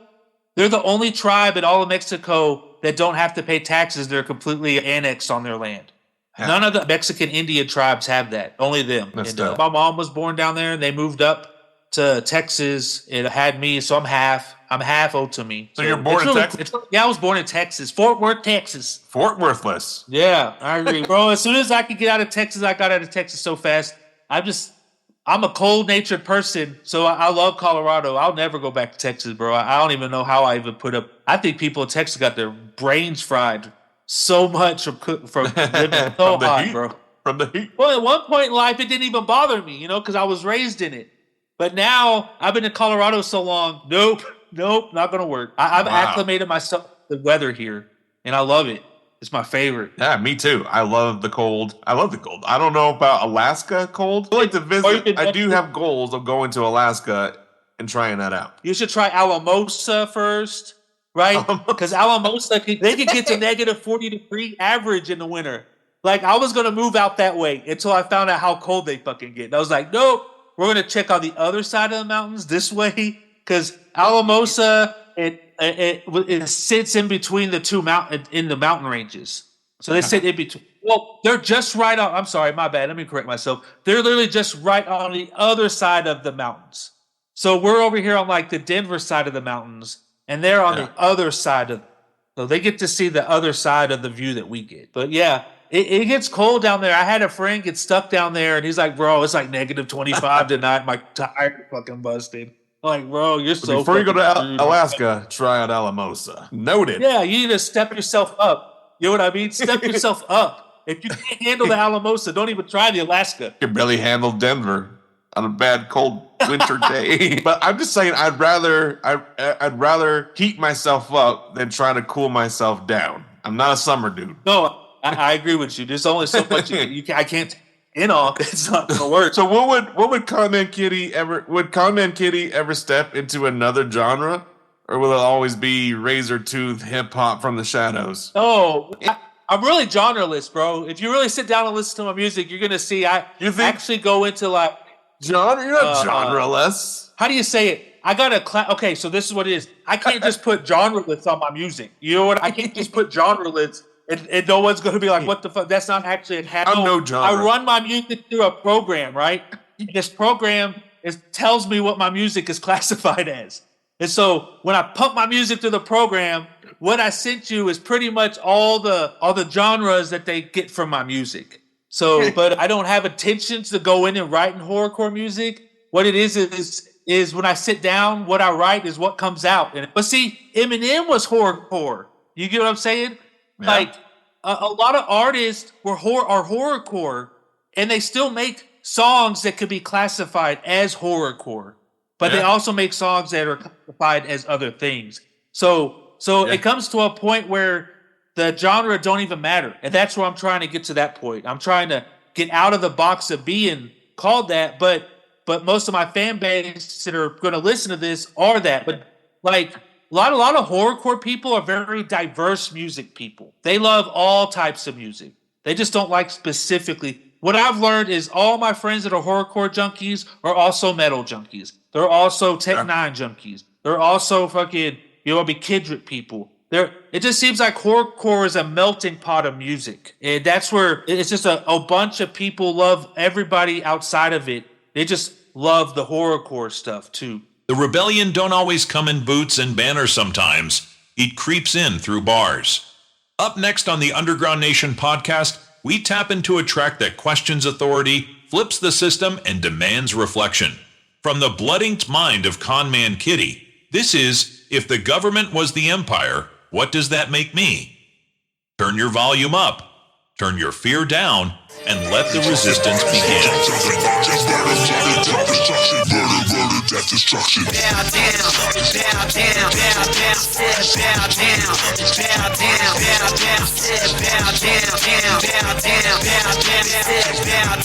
They're the only tribe in all of Mexico that don't have to pay taxes. They're completely annexed on their land. Yeah. None of the Mexican Indian tribes have that. Only them. That's And, dope. my mom was born down there, and they moved up to Texas. It had me, so I'm half Otomi. So you're born in Texas? Yeah, I was born in Texas, Fort Worth, Texas. Fort Worthless. Yeah, I agree, bro. As soon as I could get out of Texas, I got out of Texas so fast. I'm a cold-natured person, so I love Colorado. I'll never go back to Texas, bro. I don't even know how I even put up. I think people in Texas got their brains fried so much from living so hot, heat, bro. From the heat. Well, at one point in life, it didn't even bother me, because I was raised in it. But now, I've been in Colorado so long, nope, not going to work. I've acclimated myself to the weather here, and I love it. It's my favorite. Yeah, me too. I love the cold. I don't know about Alaska cold. I like to visit. I do have goals of going to Alaska and trying that out. You should try Alamosa first, right? Because Alamosa, they can get to negative 40-degree average in the winter. Like, I was going to move out that way until I found out how cold they fucking get. And I was like, nope, we're going to check on the other side of the mountains this way. Because Alamosa, it sits in between the two mountain ranges. So they sit in between. Well, they're just right on. I'm sorry, my bad. Let me correct myself. They're literally just right on the other side of the mountains. So we're over here on like the Denver side of the mountains, and they're on the other side of. So they get to see the other side of the view that we get. But yeah, it gets cold down there. I had a friend get stuck down there, and he's like, "Bro, it's like negative 25 tonight. My tire fucking busted." Like, bro, you're so. Before you go to Alaska, try out Alamosa. Noted. Yeah, you need to step yourself up. You know what I mean? Step yourself up. If you can't handle the Alamosa, don't even try the Alaska. You can barely handle Denver on a bad cold winter day. But I'm just saying, I'd rather heat myself up than try to cool myself down. I'm not a summer dude. No, I agree with you. There's only so much I can't. It's not gonna work. So what would Conman Kitty ever step into another genre, or will it always be razor tooth hip hop from the shadows? Oh, I'm really genreless, bro. If you really sit down and listen to my music, you're gonna see actually go into like genre. You're not genreless. How do you say it? I got a okay. So this is what it is. I can't just put genreless on my music. You know what? I can't just put genreless. And no one's going to be like, what the fuck? That's not actually a habit. I'm no genre. I run my music through a program, right? This program tells me what my music is classified as. And so when I pump my music through the program, what I sent you is pretty much all the genres that they get from my music. So, but I don't have intentions to go in and write in horrorcore music. What it is when I sit down, what I write is what comes out. But see, Eminem was horrorcore. You get what I'm saying? Yeah. Like a lot of artists are horrorcore, and they still make songs that could be classified as horrorcore, but they also make songs that are classified as other things. So it comes to a point where the genre don't even matter, and that's where I'm trying to get to that point. I'm trying to get out of the box of being called that, but most of my fan base that are going to listen to this are that, but like. A lot of horrorcore people are very diverse music people. They love all types of music. They just don't like specifically. What I've learned is all my friends that are horrorcore junkies are also metal junkies. They're also Tech 9 junkies. They're also fucking, be Kendrick people. It just seems like horrorcore is a melting pot of music. And that's where it's just a bunch of people love everybody outside of it. They just love the horrorcore stuff too. The rebellion don't always come in boots and banners sometimes. It creeps in through bars. Up next on the Underground Nation podcast, we tap into a track that questions authority, flips the system, and demands reflection. From the blood-inked mind of Conman Kitty, this is If the Government Was the Empire, What Does That Make Me? Turn your volume up, turn your fear down, and let the resistance begin. Death destruction. Bow down, bow down, bow down, bow down, bow down, bow down, bow down, bow down, bow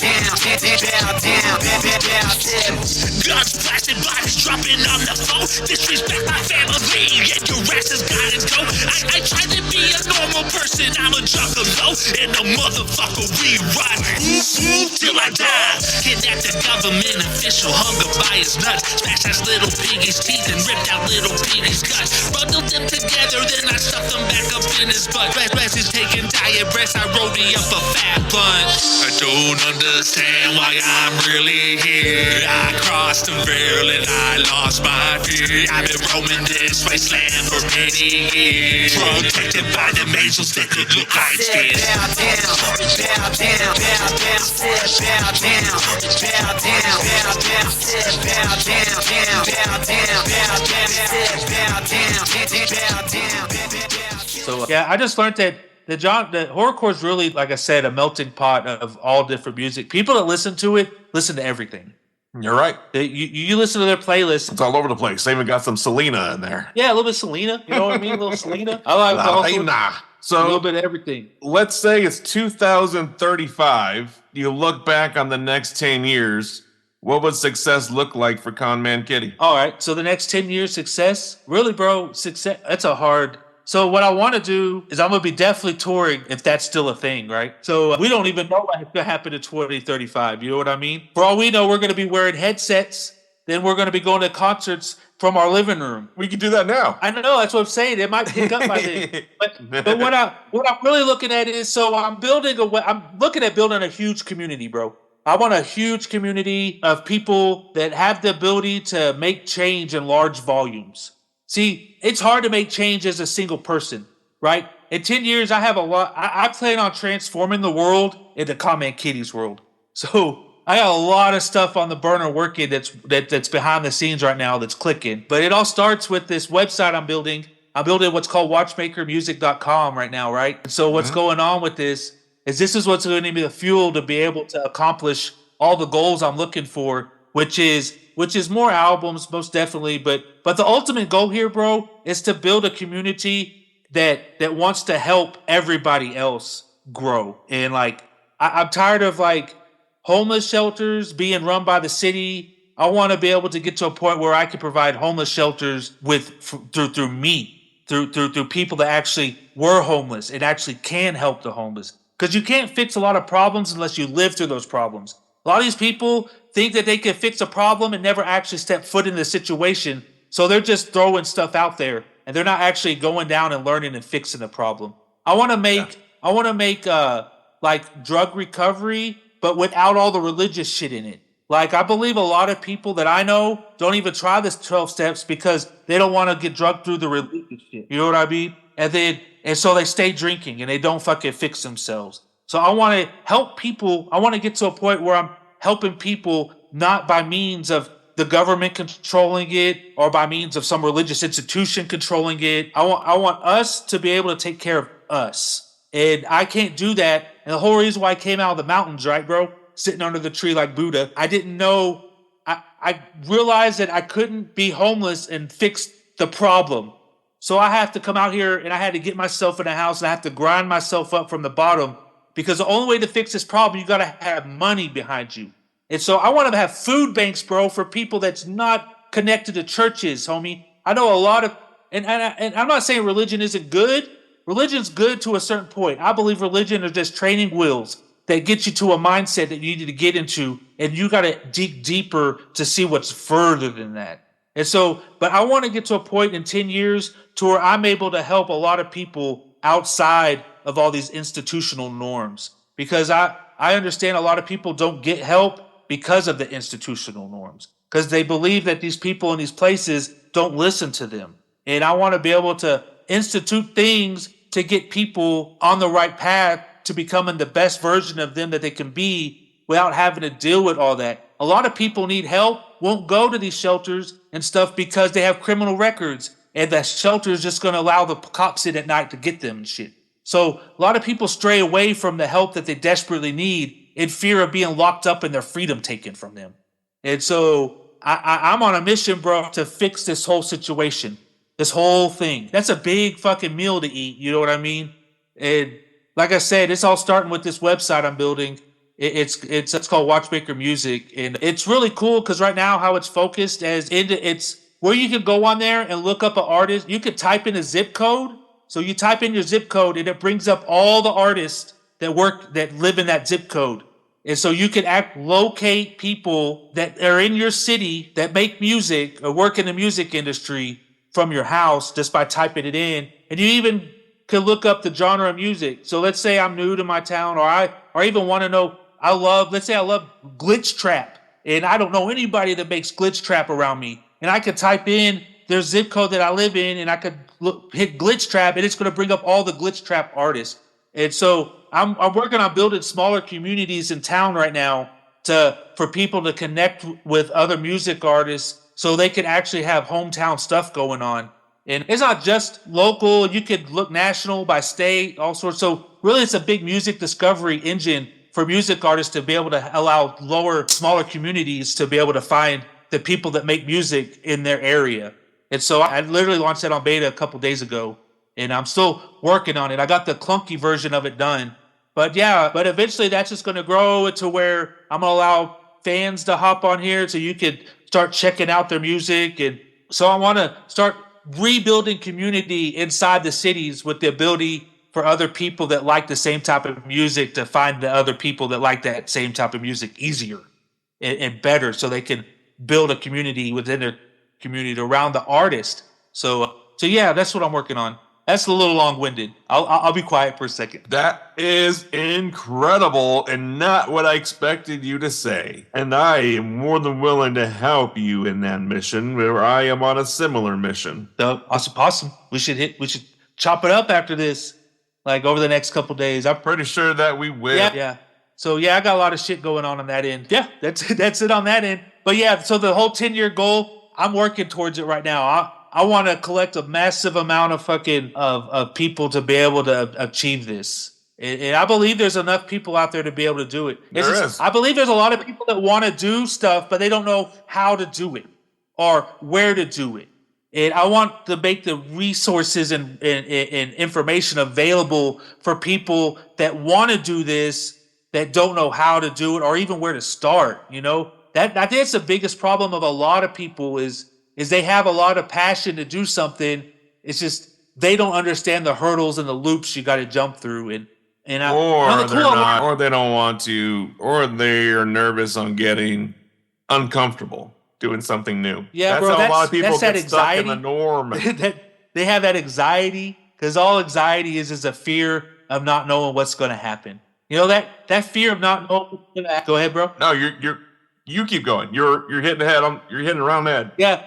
down, bow down, bow down. Guns blasting, bodies dropping on the floor. Disrespect my family, and your ass has gotta go. I try to be a normal person. I'm a chuck 'em low and the motherfucker rewrite. Till I die. Kidnapped the government official, hung him by his nuts. Smashed his little piggy's teeth and ripped out little piggy's guts. Bundled them together, then I stuffed them back up in his butt. Rest is taking diet breaths, I rolled me up a fat blunt. I don't understand why I'm really here. I crossed the veil and I lost my fear. I've been roaming this wasteland for many years. Protected by the angels that could look like skin. Bow down, bow down, bow down, sit, bow down, bow down, bow down, sit, bow down, down, bow down, bow down, sit, bow down, bow down, bow down. So yeah, I just learned that the horrorcore is really, like I said, a melting pot of all different music. People that listen to it listen to everything. You're right. You listen to their playlist. It's all over the place. They even got some Selena in there. Yeah, a little bit of Selena. You know what I mean? A little Selena. I like also So a little bit of everything. Let's say it's 2035. You look back on the next 10 years. What would success look like for Conman Kitty? All right. So the next 10 years success? Really, bro, success. That's a hard. So what I want to do is I'm going to be definitely touring if that's still a thing, right? So we don't even know what's going to happen in 2035. You know what I mean? For all we know, we're going to be wearing headsets. Then we're going to be going to concerts from our living room. We could do that now. I know, that's what I'm saying. It might pick up by then. But what I'm really looking at is, so I'm looking at building a huge community, bro. I want a huge community of people that have the ability to make change in large volumes. See, it's hard to make change as a single person, right? In 10 years, I have a lot. I plan on transforming the world into Conman Kitty's world. So I got a lot of stuff on the burner working that's behind the scenes right now that's clicking. But it all starts with this website I'm building. I'm building what's called watchmakermusic.com right now, right? And so what's going on with this is what's going to be the fuel to be able to accomplish all the goals I'm looking for, which is more albums, most definitely. But the ultimate goal here, bro, is to build a community that wants to help everybody else grow. And like, I'm tired of like homeless shelters being run by the city. I want to be able to get to a point where I can provide homeless shelters through people that actually were homeless and actually can help the homeless. Because you can't fix a lot of problems unless you live through those problems. A lot of these people think that they can fix a problem and never actually step foot in the situation. So they're just throwing stuff out there and they're not actually going down and learning and fixing the problem. I want to make like drug recovery, but without all the religious shit in it. Like, I believe a lot of people that I know don't even try this 12 steps because they don't want to get drugged through the religious shit. You know what I mean? And so they stay drinking and they don't fucking fix themselves. So I want to help people. I want to get to a point where I'm helping people not by means of the government controlling it or by means of some religious institution controlling it. I want us to be able to take care of us. And I can't do that. And the whole reason why I came out of the mountains, right, bro? Sitting under the tree like Buddha. I didn't know. I realized that I couldn't be homeless and fix the problem. So I have to come out here and I had to get myself in a house and I have to grind myself up from the bottom. Because the only way to fix this problem, you got to have money behind you. And so I want to have food banks, bro, for people that's not connected to churches, homie. I know a lot of, and I'm not saying religion isn't good. Religion's good to a certain point. I believe religion is just training wheels that get you to a mindset that you need to get into, and you got to dig deeper to see what's further than that. And so, but I want to get to a point in 10 years to where I'm able to help a lot of people outside of all these institutional norms, because I understand a lot of people don't get help because of the institutional norms, because they believe that these people in these places don't listen to them. And I want to be able to institute things to get people on the right path to becoming the best version of them that they can be without having to deal with all that. A lot of people need help, won't go to these shelters and stuff because they have criminal records, and the shelter is just going to allow the cops in at night to get them and shit. So a lot of people stray away from the help that they desperately need in fear of being locked up and their freedom taken from them. And so I'm on a mission, bro, to fix this whole situation, this whole thing. That's a big fucking meal to eat. You know what I mean? And like I said, it's all starting with this website I'm building. It's called Watchmaker Music, and it's really cool because right now how it's focused it's where you can go on there and look up an artist. You could type in a zip code. So you type in your zip code and it brings up all the artists that live in that zip code. And so you can locate people that are in your city that make music or work in the music industry from your house just by typing it in. And you even can look up the genre of music. So let's say I'm new to my town, or I even want to know, let's say I love glitch trap, and I don't know anybody that makes glitch trap around me. And I could type in their zip code that I live in, and I could hit glitch trap, and it's going to bring up all the glitch trap artists. And so I'm working on building smaller communities in town right now for people to connect with other music artists so they can actually have hometown stuff going on. And it's not just local. You could look national, by state, all sorts. So really, it's a big music discovery engine for music artists to be able to allow smaller communities to be able to find the people that make music in their area. And so I literally launched that on beta a couple days ago, and I'm still working on it. I got the clunky version of it done. But eventually that's just going to grow to where I'm going to allow fans to hop on here so you could start checking out their music. And so I want to start rebuilding community inside the cities with the ability for other people that like the same type of music to find the other people that like that same type of music easier and better, so they can build a community within their community around the artist. So yeah, that's what I'm working on. That's a little long-winded. I'll be quiet for a second. That is incredible and not what I expected you to say. And I am more than willing to help you in that mission, where I am on a similar mission. So awesome. We should chop it up after this, like over the next couple days. I'm Pretty sure that we will. Yeah. So yeah, I got a lot of shit going on that end. Yeah, that's it on that end. But yeah, so the whole 10-year goal, I'm working towards it right now. I want to collect a massive amount of people to be able to achieve this. And I believe there's enough people out there to be able to do it. There is. I believe there's a lot of people that want to do stuff, but they don't know how to do it or where to do it. And I want to make the resources and information available for people that want to do this, that don't know how to do it or even where to start. I think that's the biggest problem of a lot of people is they have a lot of passion to do something. It's just they don't understand the hurdles and the loops you got to jump through. Or they don't want to, or they are nervous on getting uncomfortable doing something new. Yeah, that's bro, how a lot of people that get stuck in anxiety, the norm. They have that anxiety because all anxiety is a fear of not knowing what's going to happen. That fear of not knowing what's going to happen. Go ahead, bro. No, you keep going. You're hitting the head. You're hitting around the head. Yeah.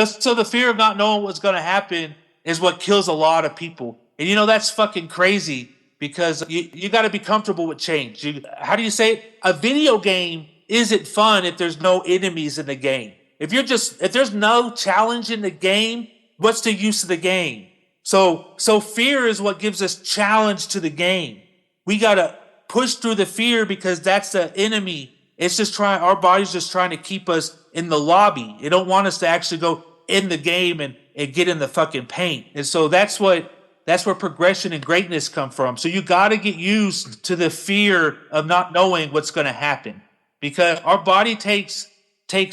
So the fear of not knowing what's going to happen is what kills a lot of people. And that's fucking crazy because you got to be comfortable with change. How do you say it? A video game isn't fun if there's no enemies in the game. If there's no challenge in the game, what's the use of the game? So fear is what gives us challenge to the game. We got to push through the fear because that's the enemy. It's just our body's just trying to keep us in the lobby. It don't want us to actually go in the game and get in the fucking paint. And so that's where progression and greatness come from. So you got to get used to the fear of not knowing what's going to happen, because our body takes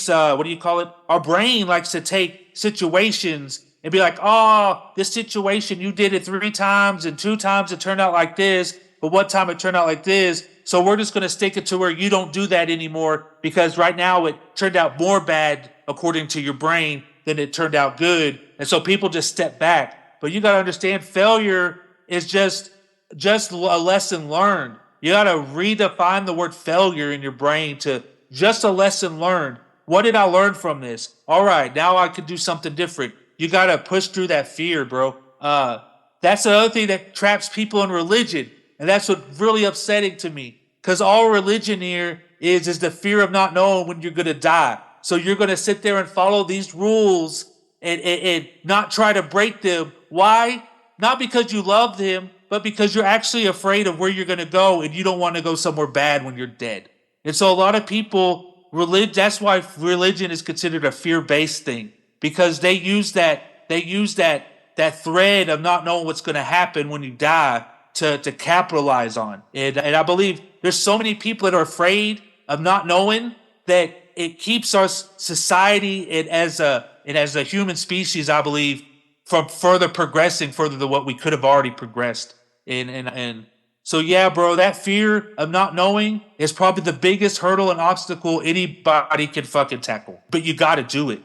our brain likes to take situations and be like, oh, this situation, you did it 3 times and 2 times it turned out like this, but one time it turned out like this. So we're just going to stick it to where you don't do that anymore because right now it turned out more bad according to your brain than it turned out good. And so people just step back. But you got to understand, failure is just a lesson learned. You got to redefine the word failure in your brain to just a lesson learned. What did I learn from this? All right, now I could do something different. You got to push through that fear, bro. That's the other thing that traps people in religion. And that's what's really upsetting to me. Because all religion here is the fear of not knowing when you're going to die. So you're going to sit there and follow these rules and not try to break them. Why? Not because you love them, but because you're actually afraid of where you're going to go and you don't want to go somewhere bad when you're dead. And so a lot of people, that's why religion is considered a fear-based thing. Because they use that thread of not knowing what's going to happen when you die to capitalize on. And I believe there's so many people that are afraid of not knowing that it keeps our society and as a human species, I believe, from further progressing further than what we could have already progressed. And so, yeah, bro, that fear of not knowing is probably the biggest hurdle and obstacle anybody can fucking tackle. But you got to do it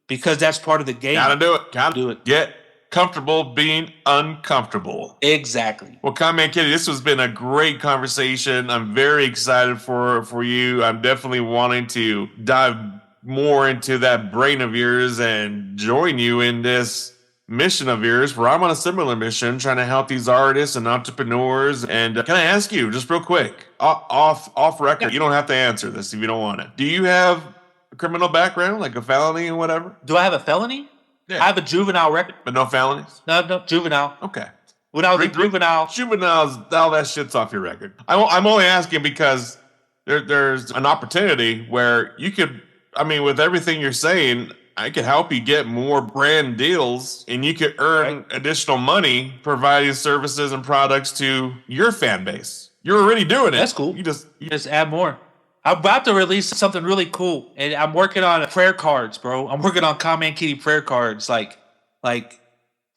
because that's part of the game. Gotta do it. Gotta do it. Get comfortable being uncomfortable. Exactly. Well, Conman Kitty, this has been a great conversation. I'm very excited for you. I'm definitely wanting to dive more into that brain of yours and join you in this mission of yours, where I'm on a similar mission trying to help these artists and entrepreneurs. And can I ask you just real quick, off record, you don't have to answer this if you don't want it. Do you have a criminal background, like a felony or whatever? Do I have a felony? Yeah. I have a juvenile record. But no felonies? No, juvenile. Okay. When I was a juvenile. Juveniles, all that shit's off your record. I'm only asking because there's an opportunity where you could, I mean, with everything you're saying, I could help you get more brand deals and you could earn additional money providing services and products to your fan base. You're already doing it. That's cool. You just add more. I'm about to release something really cool, and I'm working on prayer cards, bro. I'm working on Conman Kitty prayer cards, like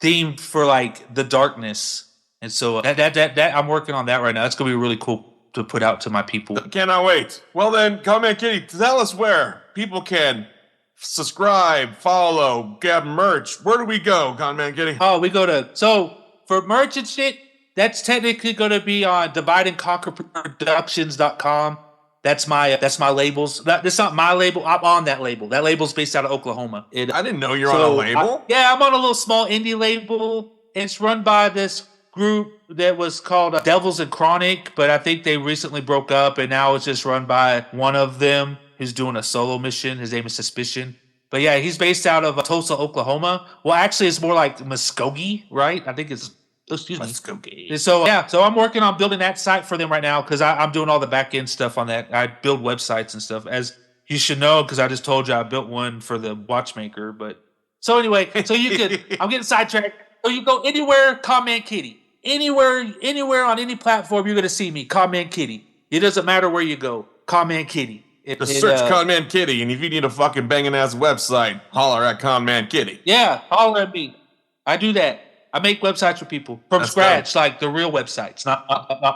themed for like the darkness, and so that I'm working on that right now. That's gonna be really cool to put out to my people. Cannot wait. Well then, Conman Kitty, tell us where people can subscribe, follow, get merch. Where do we go, Conman Kitty? Oh, we go to, so for merch and shit, that's technically going to be on divideandconquerproductions.com. That's my labels. That's not my label. I'm on that label. That label's based out of Oklahoma. I didn't know you're on a label. I'm on a little small indie label. It's run by this group that was called Devils and Chronic, but I think they recently broke up, and now it's just run by one of them who's doing a solo mission. His name is Suspicion. But yeah, he's based out of Tulsa, Oklahoma. Well, actually, it's more like Muskogee, right? I think it's, Muskogee. So I'm working on building that site for them right now because I'm doing all the back end stuff on that. I build websites and stuff, as you should know, because I just told you I built one for the watchmaker. But so anyway, so you could, I'm getting sidetracked. So you go anywhere, Conman Kitty. Anywhere on any platform, you're going to see me, Conman Kitty. It doesn't matter where you go, Conman Kitty. Just search Conman Kitty, and if you need a fucking banging ass website, holler at Conman Kitty. Yeah, holler at me. I do that. I make websites for people from scratch, dope. like the real websites, not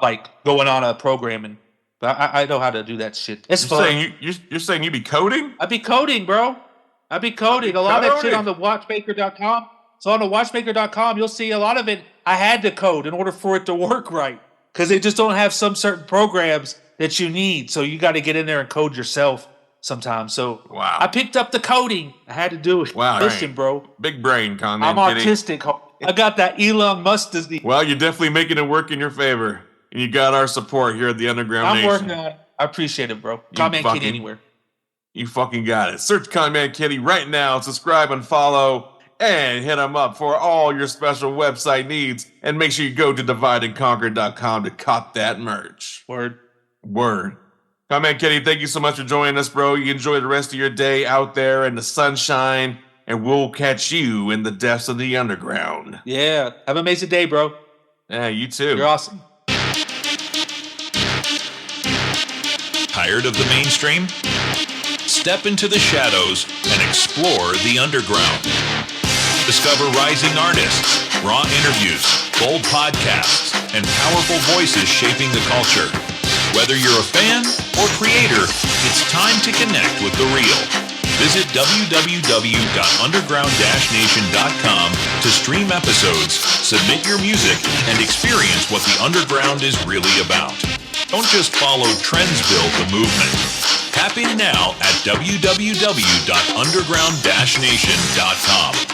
like going on a program. But I know how to do that shit. It's fun. You're saying you be coding? I be coding, bro. I be coding. A lot of that shit on the watchmaker.com. So on the watchmaker.com, you'll see a lot of it. I had to code in order for it to work right because they just don't have some certain programs that you need. So you got to get in there and code yourself sometimes. So wow. I picked up the coding. I had to do it. Wow. Listen, bro. Big brain, Conman I'm Kitty. artistic. I got that Elon Musk disease. Well, you're definitely making it work in your favor. And you got our support here at the Underground I'm Nation. working on it. I appreciate it, bro. Conman Kitty anywhere. You fucking got it. Search Conman Kitty right now. Subscribe and follow. And hit them up for all your special website needs. And make sure you go to divideandconquer.com to cop that merch. Word. Conman Kitty, thank you so much for joining us, bro. You enjoy the rest of your day out there in the sunshine. And we'll catch you in the depths of the underground. Yeah. Have an amazing day, bro. Yeah, you too. You're awesome. Tired of the mainstream? Step into the shadows and explore the underground. Discover rising artists, raw interviews, bold podcasts, and powerful voices shaping the culture. Whether you're a fan or creator, it's time to connect with the real. Visit www.underground-nation.com to stream episodes, submit your music, and experience what the underground is really about. Don't just follow trends, build the movement. Tap in now at www.underground-nation.com.